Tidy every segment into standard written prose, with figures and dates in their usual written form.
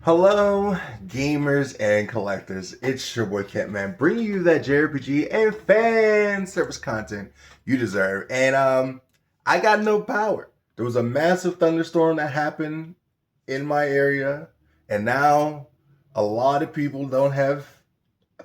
Hello, gamers and collectors. It's your boy Kentman, bringing you that JRPG and fan service content you deserve. And I got no power. There was a massive thunderstorm that happened in my area, and now a lot of people don't have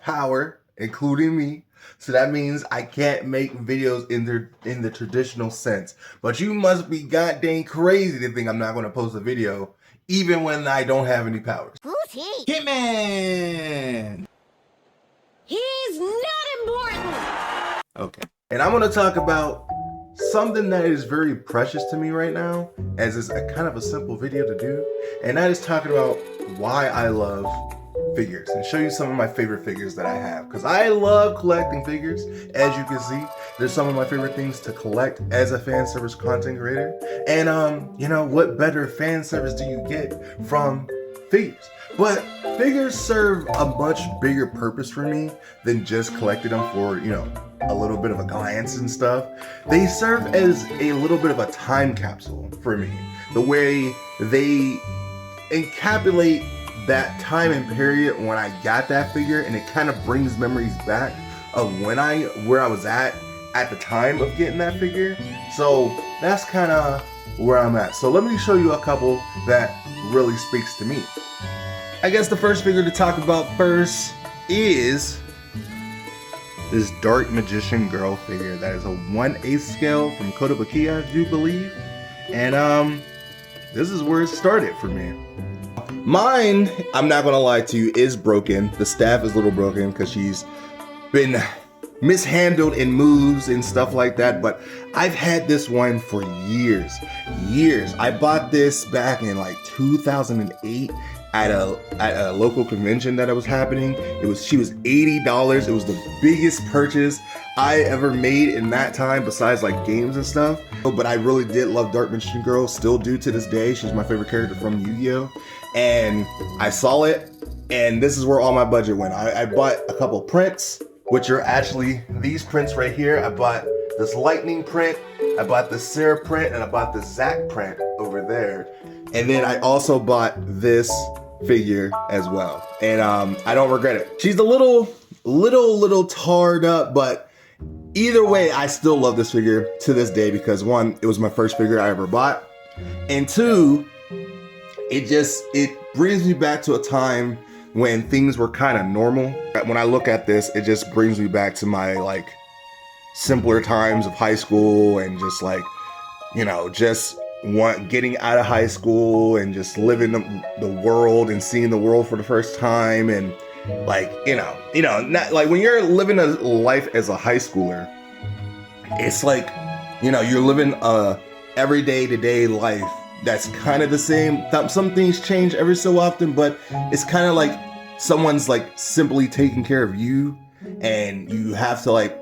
power, including me. So that means I can't make videos in the traditional sense. But you must be goddamn crazy to think I'm not going to post a video even when I don't have any powers. Who's he? Hitman! He's not important! Okay. And I'm going to talk about something that is very precious to me right now, as it's a kind of a simple video to do. And that is talking about why I love figures and show you some of my favorite figures that I have, because I love collecting figures. As you can see, there's some of my favorite things to collect as a fan service content creator. And you know, what better fan service do you get from figures? But figures serve a much bigger purpose for me than just collecting them for, you know, a little bit of a glance and stuff. They serve as a little bit of a time capsule for me, the way they encapsulate that time and period when I got that figure, and it kind of brings memories back of where I was at the time of getting that figure. So that's kind of where I'm at. So let me show you a couple that really speaks to me. I guess the first figure to talk about first is this Dark Magician Girl figure that is a 1/8 scale from Kotobukiya, I do believe. And this is where it started for me. Mine, I'm not gonna lie to you, is broken. The staff is a little broken because she's been mishandled in moves and stuff like that, but I've had this one for years. I bought this back in like 2008 at a local convention that was happening. She was $80. It was the biggest purchase I ever made in that time, besides like games and stuff. But I really did love Dark Magician Girl, still do to this day. She's my favorite character from Yu-Gi-Oh! And I saw it, and this is where all my budget went. I bought a couple prints, which are actually these prints right here. I bought this Lightning print, I bought the Sarah print, and I bought the Zack print over there. And then I also bought this figure as well. And I don't regret it. She's a little tarred up, but either way, I still love this figure to this day because one, it was my first figure I ever bought. And two, it brings me back to a time when things were kind of normal. When I look at this, it just brings me back to my like simpler times of high school, and just like, you know, just getting out of high school and just living the world and seeing the world for the first time. And like, you know, not like when you're living a life as a high schooler, it's like, you know, you're living a everyday to day life that's kind of the same. Some things change every so often, but it's kind of like someone's like simply taking care of you, and you have to like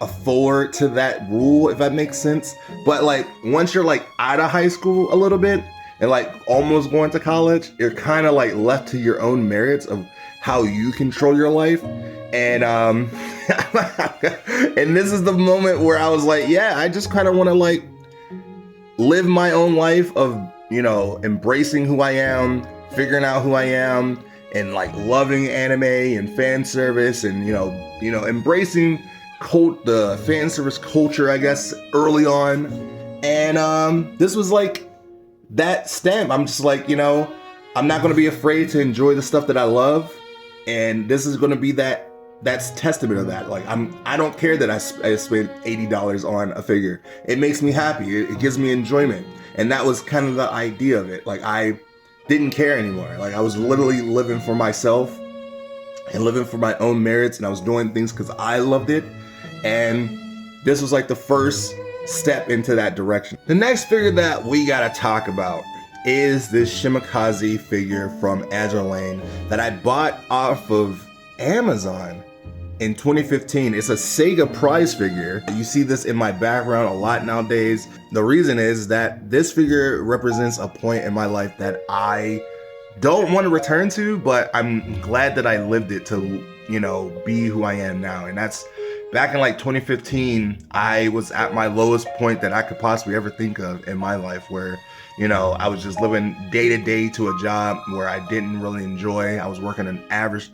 afford to that rule, if that makes sense. But like once you're like out of high school a little bit and like almost going to college, you're kind of like left to your own merits of how you control your life. And and this is the moment where I was like, yeah, I just kind of want to like live my own life of, you know, embracing who I am, figuring out who I am, and like loving anime and fan service, and you know, embracing the fan service culture, I guess, early on. And this was like that stamp. I'm just like, you know, I'm not going to be afraid to enjoy the stuff that I love, and this is going to be that's testament of that. Like I don't care that I spent $80 on a figure. It makes me happy. It gives me enjoyment. And that was kind of the idea of it. Like I didn't care anymore. Like I was literally living for myself and living for my own merits, and I was doing things because I loved it. And this was like the first step into that direction. The next figure that we gotta talk about is this Shimacazi figure from Azure Lane that I bought off of Amazon in 2015. It's a Sega prize figure. You see this in my background a lot nowadays. The reason is that this figure represents a point in my life that I don't want to return to, but I'm glad that I lived it to, you know, be who I am now. And that's back in like 2015. I was at my lowest point that I could possibly ever think of in my life, where, I was just living day to day to a job where I didn't really enjoy. I was working an average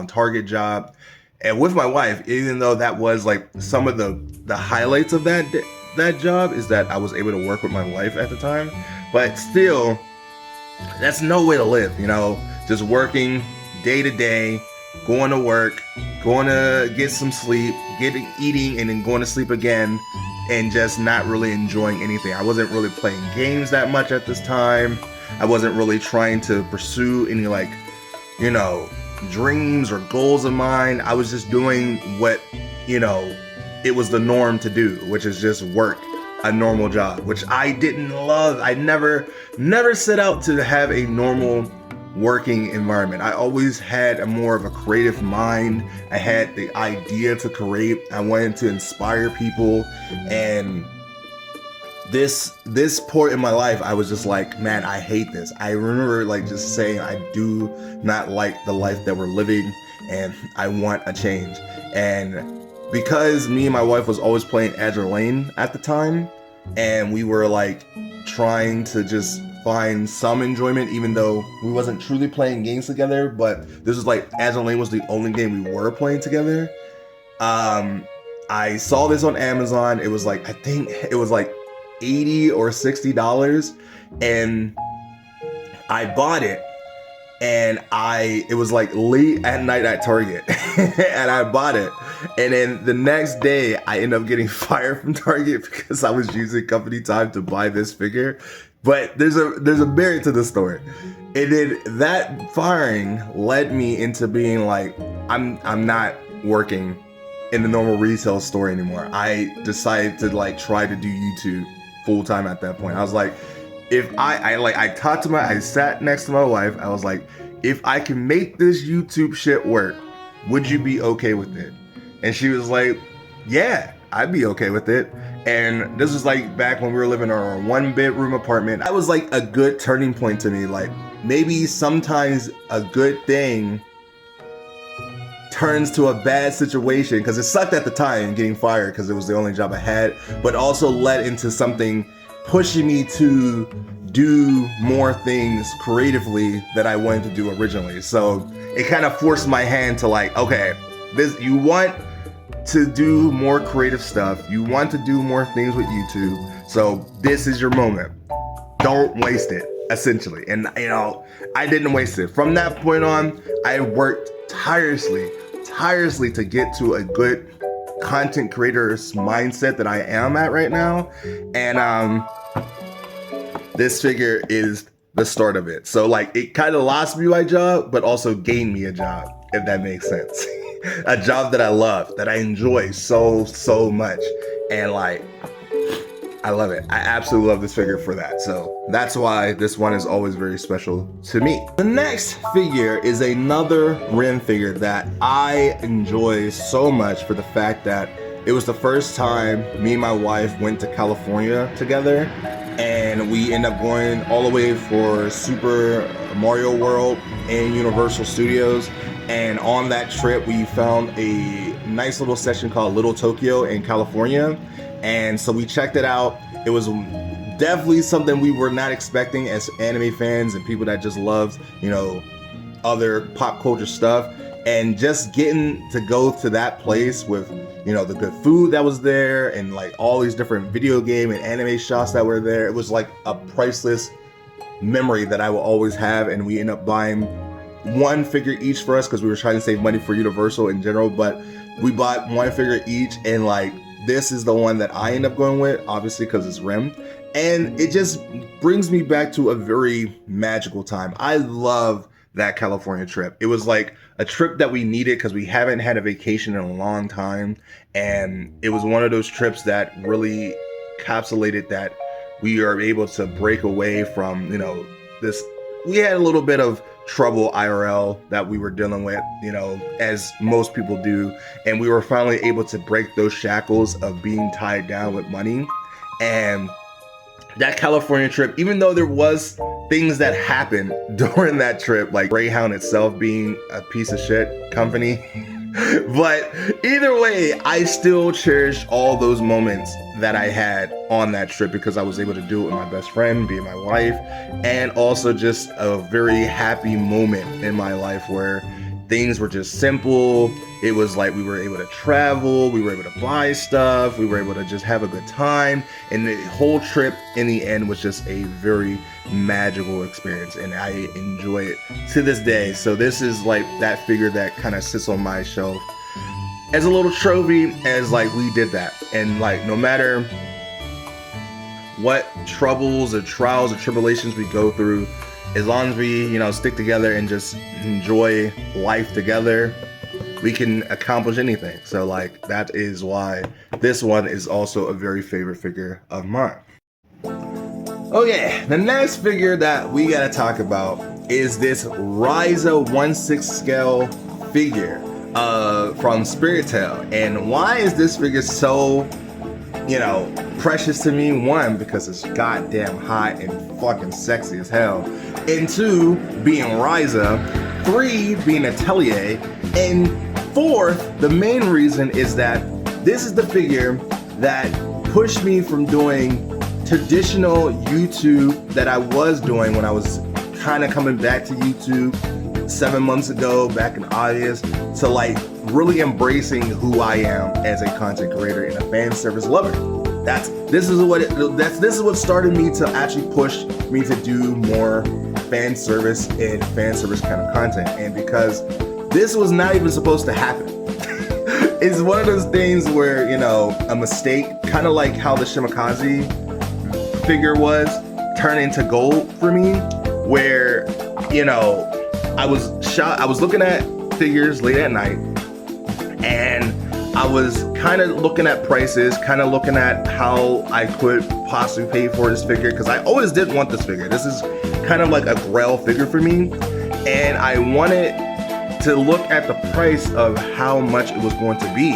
Target job. And with my wife, even though that was like some of the highlights of that job is that I was able to work with my wife at the time, but still, that's no way to live, just working day to day, going to work, going to get some sleep, eating, and then going to sleep again, and just not really enjoying anything. I wasn't really playing games that much at this time. I wasn't really trying to pursue any dreams or goals of mine. I was just doing what, it was the norm to do, which is just work a normal job, which I didn't love. I never set out to have a normal working environment. I always had a more of a creative mind. I had the idea to create. I wanted to inspire people, and this point in my life, I was just like, man, I hate this. I remember just saying, I do not like the life that we're living, and I want a change. And because me and my wife was always playing Azure Lane at the time, and we were trying to just find some enjoyment, even though we wasn't truly playing games together, but this was Azure Lane was the only game we were playing together. I saw this on Amazon. It was I think it was $80 or $60, and I bought it, and it was late at night at Target and I bought it, and then the next day I ended up getting fired from Target because I was using company time to buy this figure. But there's a merit to the story. And then that firing led me into being I'm not working in the normal retail store anymore. I decided to try to do YouTube full time at that point. I was if I sat next to my wife. I was if I can make this YouTube shit work, would you be okay with it? And she was yeah, I'd be okay with it. And this was back when we were living in our 1-bedroom apartment. That was a good turning point to me. Maybe sometimes a good thing turns to a bad situation, because it sucked at the time getting fired because it was the only job I had, but also led into something pushing me to do more things creatively that I wanted to do originally. So it kind of forced my hand to okay, you want to do more creative stuff, you want to do more things with YouTube, so this is your moment. Don't waste it, essentially. And I didn't waste it. From that point on, I worked tirelessly to get to a good content creator's mindset that I am at right now. And this figure is the start of it. So it kind of lost me my job, but also gained me a job, if that makes sense. A job that I love, that I enjoy so much. And I love it. I absolutely love this figure for that. So that's why this one is always very special to me. The next figure is another Ren figure that I enjoy so much for the fact that it was the first time me and my wife went to California together, and we ended up going all the way for Super Mario World and Universal Studios. And on that trip, we found a nice little section called Little Tokyo in California. And so we checked it out. It was definitely something we were not expecting as anime fans and people that just loved, other pop culture stuff. And just getting to go to that place with, the good food that was there, and all these different video game and anime shops that were there. It was a priceless memory that I will always have. And we ended up buying one figure each for us because we were trying to save money for Universal in general, but we bought one figure each, and this is the one that I end up going with, obviously because it's Rem, and it just brings me back to a very magical time. I love that California trip. It was a trip that we needed because we haven't had a vacation in a long time, and it was one of those trips that really encapsulated that we are able to break away from this. We had a little bit of trouble IRL that we were dealing with, as most people do, and we were finally able to break those shackles of being tied down with money. And that California trip, even though there was things that happened during that trip, like Greyhound itself being a piece of shit company, But either way, I still cherish all those moments that I had on that trip because I was able to do it with my best friend, being my wife, and also just a very happy moment in my life where things were just simple. It was like we were able to travel, we were able to buy stuff, we were able to just have a good time, and the whole trip in the end was just a very magical experience, and I enjoy it to this day. So this is like that figure that kind of sits on my shelf as a little trophy, as like we did that. And like no matter what troubles or trials or tribulations we go through, as long as we, you know, stick together and just enjoy life together, we can accomplish anything. So like that is why this one is also a very favorite figure of mine. Okay, the next figure that we gotta talk about is this Ryza 1/6 scale figure from Spirit Tale. And why is this figure so, you know, precious to me? One, because it's goddamn hot and fucking sexy as hell. And two, being Ryza. Three, being Atelier. And fourth, the main reason is that this is the figure that pushed me from doing traditional YouTube that I was doing when I was kind of coming back to YouTube 7 months ago, back in August, to like really embracing who I am as a content creator and a fan service lover. This is what started me to actually push me to do more fan service and fan service kind of content. And because this was not even supposed to happen. It's one of those things where, you know, a mistake, kind of like how the Shimacazi figure was, turned into gold for me, where, you know, I was looking at figures late at night, and I was kind of looking at prices, kind of looking at how I could possibly pay for this figure, because I always did want this figure. This is kind of like a grail figure for me, and I wanted to look at the price of how much it was going to be.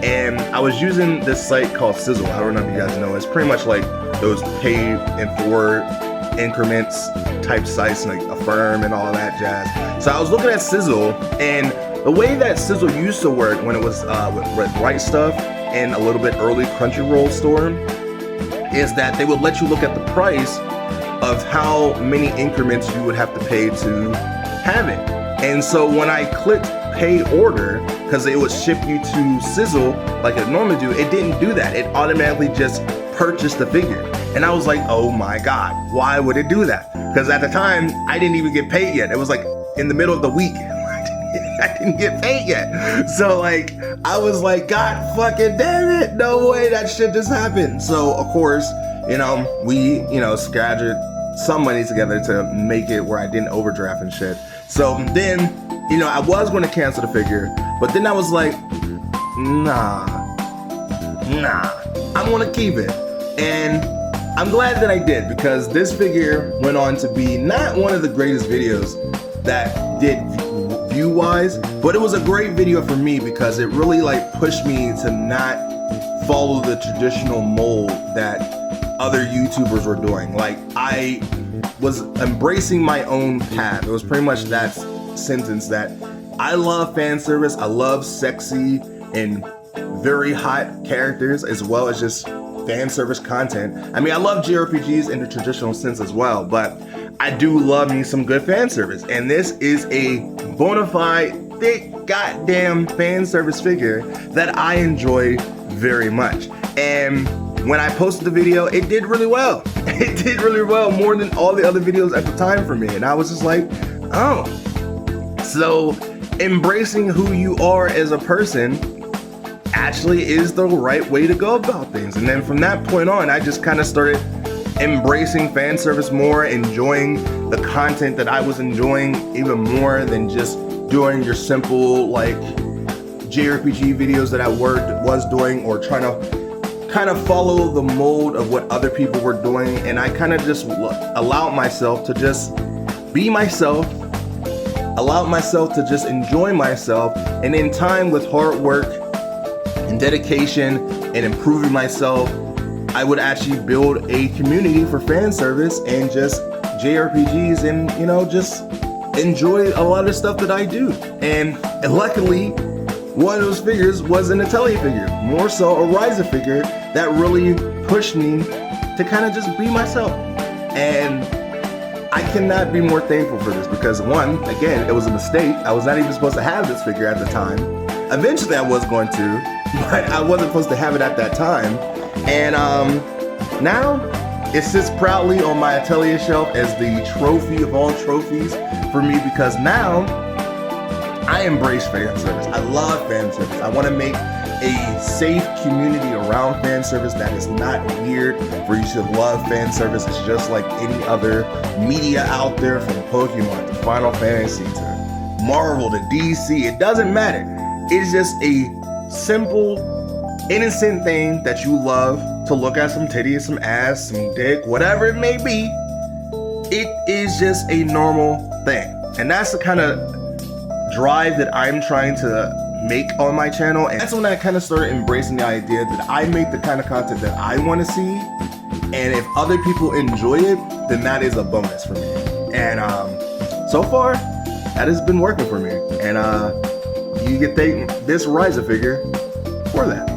And I was using this site called Sizzle. I don't know if you guys know. It's pretty much like those pay in 4 increments type sites, like Affirm and all that jazz. So I was looking at Sizzle, and the way that Sizzle used to work when it was with Right Stuff and a little bit early Crunchyroll store is that they would let you look at the price of how many increments you would have to pay to have it. And so when I clicked pay order, because it would ship you to Sizzle like it normally do, it didn't do that. It automatically just purchased the figure. And I was like, oh my God, why would it do that? Because at the time, I didn't even get paid yet. It was like in the middle of the week. I didn't get paid yet. So like, I was like, God fucking damn it. No way that shit just happened. So of course, you know, we, you know, scattered some money together to make it where I didn't overdraft and shit. So then, you know, I was going to cancel the figure, but then I was like, nah, I'm going to keep it. And I'm glad that I did, because this figure went on to be not one of the greatest videos that did view-wise, but it was a great video for me because it really like pushed me to not follow the traditional mold that other YouTubers were doing. Like, I was embracing my own path. It was pretty much that sentence that I love fan service. I love sexy and very hot characters, as well as just fan service content. I mean, I love JRPGs in the traditional sense as well, but I do love me some good fan service. And this is a bona fide, thick, goddamn fan service figure that I enjoy very much. And when I posted the video, it did really well. It did really well, more than all the other videos at the time for me. And I was just like, oh. So embracing who you are as a person actually is the right way to go about things. And then from that point on, I just kind of started embracing fan service more, enjoying the content that I was enjoying even more than just doing your simple like JRPG videos that I was doing, or trying to kind of follow the mold of what other people were doing. And I kind of just allowed myself to just be myself, allowed myself to just enjoy myself. And in time, with hard work and dedication and improving myself, I would actually build a community for fan service and just JRPGs, and, you know, just enjoy a lot of stuff that I do. And luckily, one of those figures was an Atelier figure, more so a Ryza figure that really pushed me to kind of just be myself. And I cannot be more thankful for this because one, again, it was a mistake. I was not even supposed to have this figure at the time. Eventually I was going to, but I wasn't supposed to have it at that time. And now it sits proudly on my Atelier shelf as the trophy of all trophies for me because now I embrace fan service. I love fan service. I want to make a safe community around fan service that is not weird for you to love fan service. It's just like any other media out there, from Pokemon to Final Fantasy to Marvel to DC. It doesn't matter. It's just a simple, innocent thing that you love to look at some titties, some ass, some dick, whatever it may be. It is just a normal thing. And that's the kind of drive that I'm trying to make on my channel. And that's when I kind of started embracing the idea that I make the kind of content that I want to see. And if other people enjoy it, then that is a bonus for me. And so far, that has been working for me. And you get this Ryza figure for that.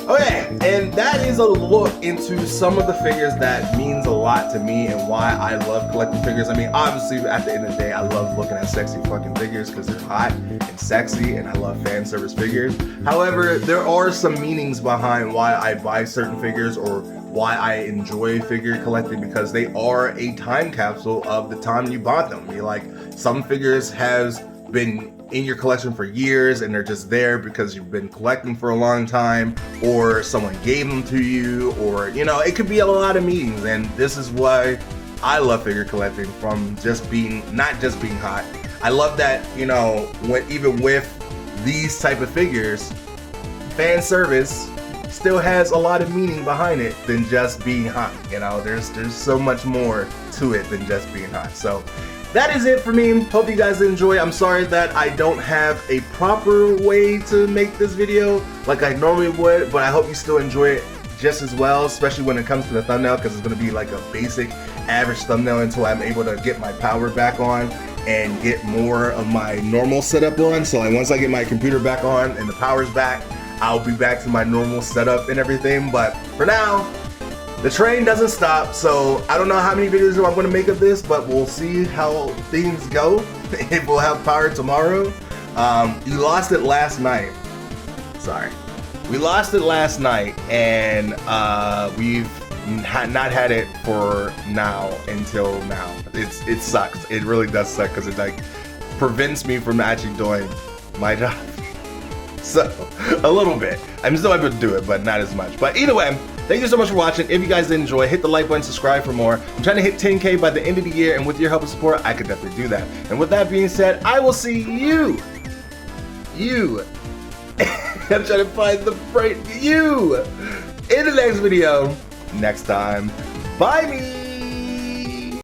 Okay, and that is a look into some of the figures that means a lot to me and why I love collecting figures. I mean, obviously, at the end of the day, I love looking at sexy fucking figures because they're hot and sexy, and I love fan service figures. However, there are some meanings behind why I buy certain figures or why I enjoy figure collecting, because they are a time capsule of the time you bought them. I mean, like, some figures has been in your collection for years and they're just there because you've been collecting for a long time, or someone gave them to you, or, you know, it could be a lot of meanings. And this is why I love figure collecting, from just being, not just being hot. I love that, you know, when even with these type of figures, fan service still has a lot of meaning behind it than just being hot. You know, there's so much more to it than just being hot. So that is it for me. Hope you guys enjoy. I'm sorry that I don't have a proper way to make this video like I normally would, but I hope you still enjoy it just as well, especially when it comes to the thumbnail, because it's going to be like a basic average thumbnail until I'm able to get my power back on and get more of my normal setup on. So like, once I get my computer back on and the power's back, I'll be back to my normal setup and everything. But for now, the train doesn't stop, so I don't know how many videos I'm going to make of this, but we'll see how things go. If we'll have power tomorrow. You lost it last night. Sorry. We lost it last night, and we've not had it for now until now. It sucks. It really does suck because it like prevents me from actually doing my job. So, a little bit. I'm still able to do it, but not as much. But either way, thank you so much for watching. If you guys did enjoy, hit the like button, subscribe for more. I'm trying to hit 10K by the end of the year, and with your help and support, I could definitely do that. And with that being said, I will see you. I'm trying to find the right you in the next video next time. Bye me.